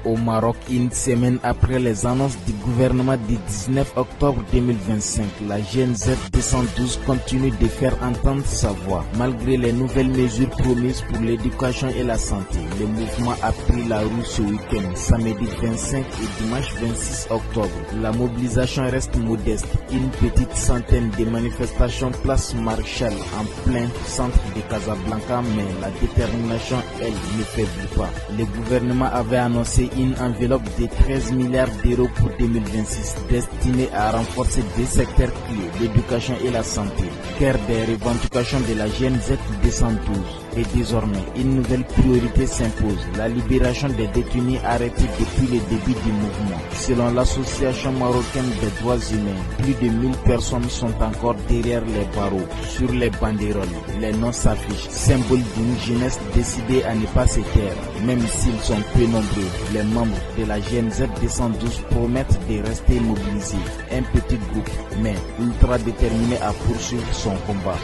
Au Maroc, une semaine après les annonces du gouvernement du 19 octobre 2025, la GNZ 212 continue de faire entendre sa voix. Malgré les nouvelles mesures promises pour l'éducation et la santé, le mouvement a pris la rue ce week-end, samedi 25 et dimanche 26 octobre. La mobilisation reste modeste, une petite centaine de manifestations place Maréchal en plein centre de Casablanca, mais la détermination, elle, ne faiblit pas. Le gouvernement avait annoncé une enveloppe de 13 milliards d'euros pour 2026 destinée à renforcer deux secteurs clés, l'éducation et la santé. Cœur des revendications de la GNZ 212. Et désormais, une nouvelle priorité s'impose, la libération des détenus arrêtés depuis le début du mouvement. Selon l'Association marocaine des droits humains, plus de 1000 personnes sont encore derrière les barreaux. Sur les banderoles, les noms s'affichent, symbole d'une jeunesse décidée à ne pas se taire. Même s'ils sont peu nombreux, les membres de la GNZ 212 promettent de rester mobilisés. Un petit groupe, mais ultra déterminé à poursuivre son combat.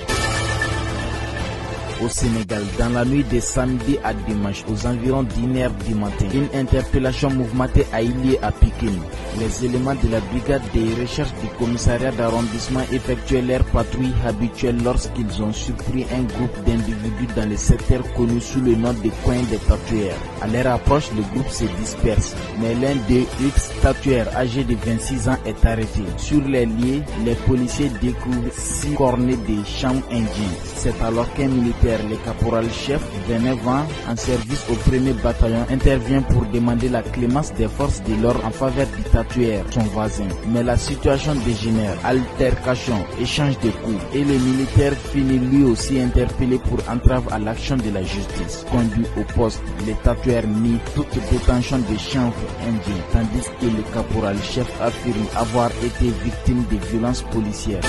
Au Sénégal, dans la nuit de samedi à dimanche, aux environs d'1h du matin, une interpellation mouvementée a eu lieu à Pikine. Les éléments de la brigade de recherche du commissariat d'arrondissement effectuaient leur patrouille habituelle lorsqu'ils ont surpris un groupe d'individus dans le secteur connu sous le nom de coin des tatoueurs. À leur approche, le groupe se disperse, mais l'un des ex-tatoueurs âgé de 26 ans est arrêté. Sur les lieux, les policiers découvrent 6 cornets de chanvre indien. C'est alors qu'un militaire, le caporal-chef, 29 ans, en service au 1er bataillon, intervient pour demander la clémence des forces de l'ordre en faveur du tatoueur, son voisin. Mais la situation dégénère, altercation, échange de coups, et le militaire finit lui aussi interpellé pour entrave à l'action de la justice. Conduit au poste, le tatoueur nie toute détention de chanvre indien, tandis que le caporal-chef affirme avoir été victime de violences policières.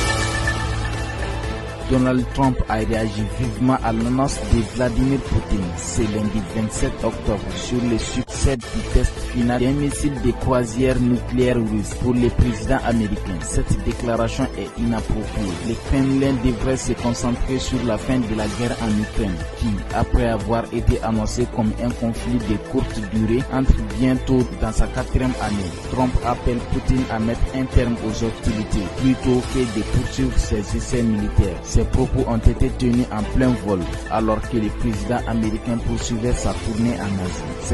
Donald Trump a réagi vivement à l'annonce de Vladimir Poutine ce lundi 27 octobre sur le succès du test final d'un missile de croisière nucléaire russe pour le président américain. Cette déclaration est inappropriée. Le Kremlin devrait se concentrer sur la fin de la guerre en Ukraine qui, après avoir été annoncé comme un conflit de courte durée, entre bientôt dans sa 4e année. Trump appelle Poutine à mettre un terme aux hostilités plutôt que de poursuivre ses essais militaires. Ces propos ont été tenus en plein vol alors que le président américain poursuivait sa tournée en Asie.